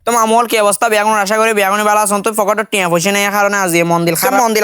তো মামুল কি অবস্থা বেগুন আশা করি বেগুনি বালা আছেন তো ফকটর টিয়া পয়সা নেই কারণে আজ মন্দির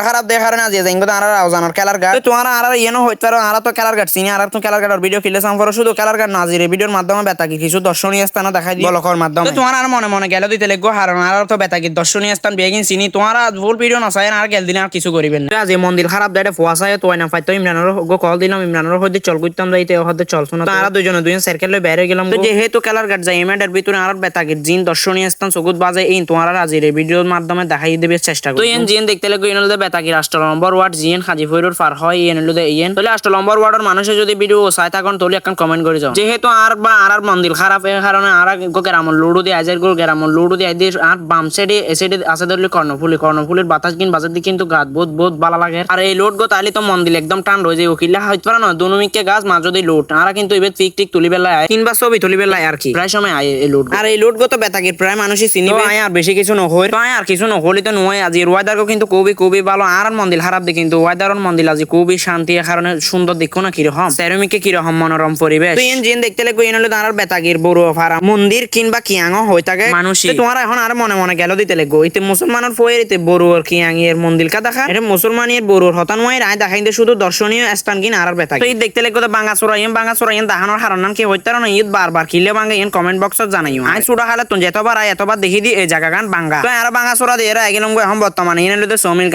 খারাপ দেয় কারণে আজ যাইঙ্গো আর রাউজানোর খেলার গাট তোমার আর ইয়েনো হইতে পারো আর তো খেলার গাট চিনি আর তো খেলার গাটের ভিডিও কিলে সাম করো শুধু খেলার গাট নাজিরে ভিডিওর মাধ্যমে বেতাকি কিছু দর্শনীয় স্থান দেখাই দিই বলকর মাধ্যমে তোমার আর মনে মনে গেল দিতে লাগবো হারণ আর তো বেতাকি দর্শনীয় স্থান বেগিন চিনি তোমার ভুল ভিডিও নসায় আর গেল দিন আর কিছু করিবেন আজ মন্দির খারাপ দেয় ফুয়াশায় তো না ফাইতো ইমরানের কল দিলাম ইমরানের হইতে চল করতাম যাইতে হতে চলছো না আর দুজন সার্কেল বাইরে গেলাম যেহেতু খেলার গাট যাই এমেডের ভিতরে আর বেতাকি জিন দর্শনীয় স্থান সগুত বাজে এই তোমার আজির ভিডিওর মাধ্যমে দেখাই দেবে চেষ্টা করি তো এন জিন দেখতে লাগবে এন হলো বেতাকি রাষ্ট্র নম্বর ওয়ার্ড জিন হাজিফুরুর পার হয় এন হলো ইয়েন তাহলে রাষ্ট্র নম্বর ওয়ার্ডের মানুষে যদি ভিডিও চাই থাকুন তাহলে একটা কমেন্ট করে যাও যেহেতু আর বা আর মন্দির খারাপ এর কারণে আর গ্রাম লুডু দিয়ে আজের গ্রাম লুডু দিয়ে আর বাম সাইডে এ সাইডে আছে ধরলে কর্ণফুলের বাতাস কিন বাজার দিয়ে কিন্তু গাছ বহুত বহুত ভালো লাগে আর এই লোড গো তাহলে তো মন্দির একদম টান রয়ে যায় ওকিলা হইতে পারে না দুনুমিকে গাছ মাঝ যদি লোড আর কিন্তু এবার পিক টিক তুলি বেলায় কিংবা ছবি তুলি বেলায় আর কি প্রায় সময় আয় এই লোড আর এই লোড গো তো বেতাকির প্রায় মানুষই চিনিবে আর বেশি কিছু নহই তো আর কিছু নহলি তো নয় আজি ওয়েদার কিন্তু খুবই ভালো আর মন্দির খারাপ দেখি কিন্তু ওয়েদার মন্দির আজি খুবই শান্তি কারণে সুন্দর দেখো না কিরকম সেরামিকে কিরকম মনোরম পরিবেশ তুই জিন দেখতে লাগবে এন হলো দাঁড়ার বেতাগির বড় ফারা মন্দির কিংবা কিয়াঙ্গ হয়ে থাকে মানুষ তোমার এখন আর মনে মনে গেল দিতে লাগবো ইতে মুসলমানের ফয়ের ইতে বড় আর কিয়াঙ্গের মন্দির কা দেখা এটা মুসলমানের বড় হতান ওয়াই রায় দেখাই দে শুধু দর্শনীয় স্থান কিন আর বেতাগি তো দেখতে লাগবে তো বাঙ্গাচোরাইম দেখানোর হারানাম কি হইতার না ঈদ বারবার কিলে বাঙ্গা ইন কমেন্ট বক্সত জানাইও আই সুডা খালে তো এতবার দেখি দি এই জায়গা গান বাঙ্গা তো আর বাঙ্গাচোরা দিয়ে গেলাম এখন বর্তমানে ইন লইতে সৌমিল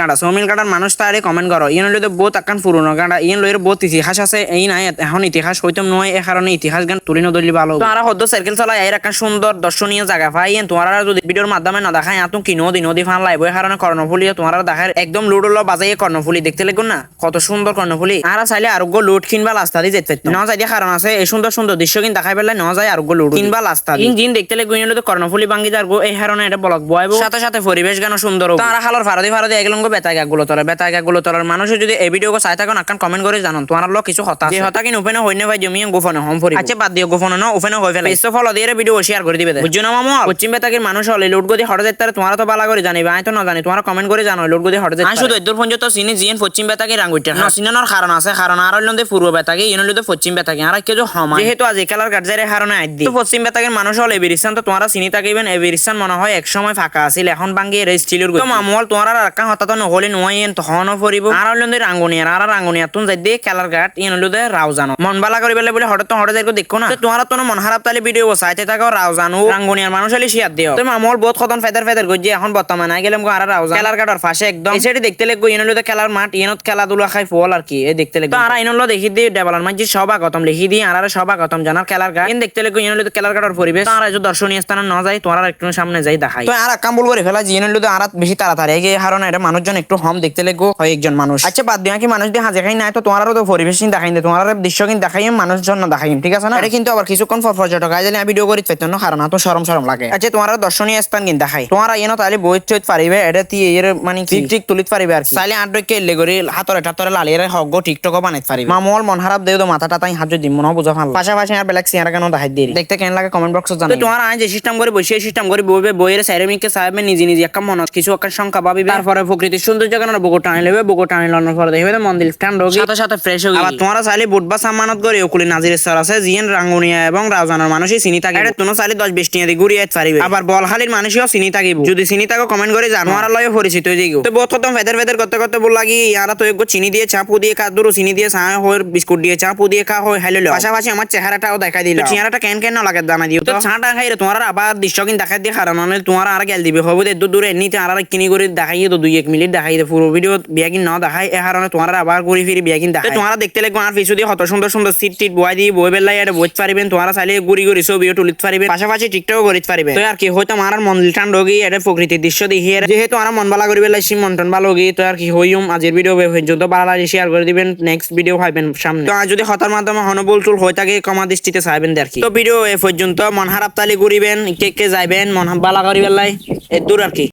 কাটার মানুষ তারে কমেন্ট করো ইন লইতে বহুত আকান পুরনো গান ইন লইর বহুত ইতিহাস আছে এই নাই এখন ইতিহাস হইতাম নয় এ কারণে ইতিহাস গান তুলি নদলি ভালো তো আর হদ্দ সাইকেল চালাই এর একটা সুন্দর দর্শনীয় জায়গা পাই তোমার যদি ভিডিওর মাধ্যমে না দেখায় এত কি নদী ফান লাইব এই কারণে কর্ণফুলি তোমার দেখার একদম লুডুলো বাজাইয়ে কর্ণফুলি দেখতে লাগবে না কত সুন্দর কর্ণফুলি আর চাইলে আরোগ্য লুট কিনবা রাস্তা দিয়ে যেতে না যাই কারণ আছে এই সুন্দর সুন্দর দৃশ্য কিন্তু দেখাই পেলে না যায় আরোগ্য লুট কিনবা রাস্তা জিন দেখতে লাগবে কর্ণফুলি বাঙ্গি যার এই কারণে এটা ব্লক বয়ব সাথে সাথে পরিবেশ গান সুন্দর তারা হালর ফারাদি এগুলো বেতাগাগুলো তলার মানুষ যদি এই ভিডিও চাই থাকুন আকান কমেন্ট করে জানান তোমার লোক কিছু হতা যে হতা কিন ওপেন হইনে ভাই জমি গোফনে হোম ফরি আচ্ছা বাদ দিও গোফনে না ওপেন হই ফেলে ইসো ফলো দিয়ে ভিডিও শেয়ার করে দিবে বুঝছো না মামু পশ্চিম বেতাগের মানুষ হলে লোড গদি হড় যাইতারে তোমার তো বালা করে জানিবে আই তো না জানি তোমার কমেন্ট করে জানো লোড গদি হড় যাইতারে আমি শুধু এদুর পর্যন্ত চিনি জিন পশ্চিম বেতাগের রাঙ্গুইটা না চিনানোর কারণ আছে কারণ আর হইলন্দে পূর্ব বেতাগে ইন হইলন্দে পশ্চিম বেতাগে আর কেজো হমা যেহেতু আজ একালার গার্জারে কারণে আইদি তো পশ্চিম বেতাগের মানুষ হলে এবিরিস্তান তো তোমারা চিনি থাকিবেন এবিরিস্তান মনে হয় এক সময় ফাঁকা আছিল এখন বাঙ্গি রেস্টিলুর তো মামুল তোমার আর একা হতা তো নহলে নয় তখন পড়িব আর হইলন্দে রাঙ্গুনিয়া তুন যাই দিয়ে খেলার গাট ইন হইলন্দে রাউজানো মন বালা করি বেলে বলে হঠাৎ হঠাৎ যাইগো দেখো না তোমার তো মন খারাপ তাহলে ভিডিও চাইতে থাকো রাউজানো রাঙ্গুনিয়ার মানুষ হলে শেয়ার দিও তো মামুল বহুত খতন ফেদার গজি এখন বর্তমানে গেলাম আর রাউজান খেলার গাটর পাশে একদম এই সাইডে দেখতে লাগবো ইন হইলন্দে খেলার মাঠ ইনত খেলাধুলা খাই ফল আর কি এই দেখতে লাগবো আর ইনলো দেখি দিয়ে ডেভেলপমেন্ট মাঝে সবাগতম লিখি দিয়ে আর সবাগতম জানার খেলার গাট ইন দেখতে লাগবো ইন হইলন্দে খেলার গাটর পরিবেশ আর যে দর্শনীয় স্থানে না যায় তোমার একটু সামনে যাই দেখাই তো আর কাম বল করে ফেলা জিন হইলন্দে আর বেশি তাড়াতাড়ি এই কারণে এটা মানুষজন একটু হম দেখতে লাগবো হয় একজন মানুষ আচ্ছা বাদ দিয়া কি মানুষ দিয়ে হাজে খাই নাই তো তোমারও তো পরিবেশ দেখাই দে তোমার দৃশ্য কিন্তু দেখাই মানুষজন না দেখাই ঠিক আছে না এটা কিন্তু আবার কিছুক্ষণ পর্যটক আই জানি ভিডিও করি পেতো না কারণ তো শরম লাগে আচ্ছা তোমার দর্শনীয় স্থান কিন্তু দেখাই তোমার ইনো তাহলে বইত চইত পারিবে এটা তি এর মানে ঠিক তুলিত পারিবে আর চাইলে আট ডকে এলে করে হাতরে লালিয়ে হগ্গ টিকটকও বানাইতে পারিবে মামুল মন খারাপ দেও তো মাথাটা তাই হাত যদি মনে বুঝা ভালো পাশাপাশি আর বেলেগ সিয়ার কেন দেখাই দিই দেখতে কেন লাগে কমেন্ট বক্সে জানাই তোমার আই যে সিস্টেম করে বসে সিস্টেম করে বইবে বইয়ের সাইরেমিকে সাহেব নিজে একটা মনত কিছু একটা সংখ্যা ভাবিবে তারপরে প্রকৃতির সৌন্দর্য কেন বুকো টানি লেবে বুকো টানি লানোর পরে দেখবে মন্দির স্ট্যান্ড হোক সাথে ফ্রেশ হোক আবার তোমরা চাইলে বুটবা সামানত করে ওকুলি নাজির স্যার আছে জিএন রাঙ্গুনিয়া এবং রাউজানের মানুষই চিনি থাকে এটা তোমরা চাইলে 10-20 টিয়া দিয়ে ঘুরিয়ে পারিবে আবার বলখালীর মানুষও চিনি থাকিব যদি চিনি থাকো কমেন্ট করে জানো আর লয় পরিচিত হয়ে যাইগো তো বহুত কত ফেদার করতে বল লাগি ইয়ারা তো একগো চিনি দিয়ে চাপু দিয়ে কাদুরু চিনি দিয়ে চা হয় বিস্কুট দিয়ে চাপু দিয়ে খা হয় হাইলে পাশাপাশি আমার চেহারাটাও দেখাই দিল চেহারাটা কেন না লাগে জানা দিও তো চাটা খাই রে তোমার আবার দৃশ্য কিন দেখাই দিয়ে কারণ মানে তোমার আর গেল দিবে হবে দূর দূরে এমনিতে আর কিনি করে দেখাইয়ে তো 2-1 মিনিট দেখাই দে পুরো ভিডিও বিয়াকিন না দেখাই এ কারণে তোমার আবার ঘুরি ফিরি বিয়াকিন দেখাই তোমার দেখতে লাগবে আর পিছু দিয়ে কত সুন্দর সিট বয় দিয়ে বই বেলাই এটা বইতে পারিবেন তোমারা চাইলে ঘুরি ছবিও তুলিতে পারিবেন পাশাপাশি টিকটকও করিতে পারিবেন তো আর কি হয়তো আমার মন্দির টান রোগী এটা প্রকৃতির দৃশ্য দেখিয়ে যেহেতু আমার মন ভালো করি বেলাই সি মন টন ভালো গিয়ে তো আর কি হইম আজের ভিডিও পর্যন্ত ভালো লাগে শেয়ার করে দিবেন নেক্সট ভিডিও পাইবেন সামনে তো যদি হতার মাধ্যমে হনবল চুল হয়ে থাকে কমা দৃষ্টিতে চাইবেন আর কি তো ভিডিও এ পর্যন্ত মন খারাপ তালি ঘুরিবেন কে যাইবেন মন ভালো করি বেলাই এ দূর আর কি।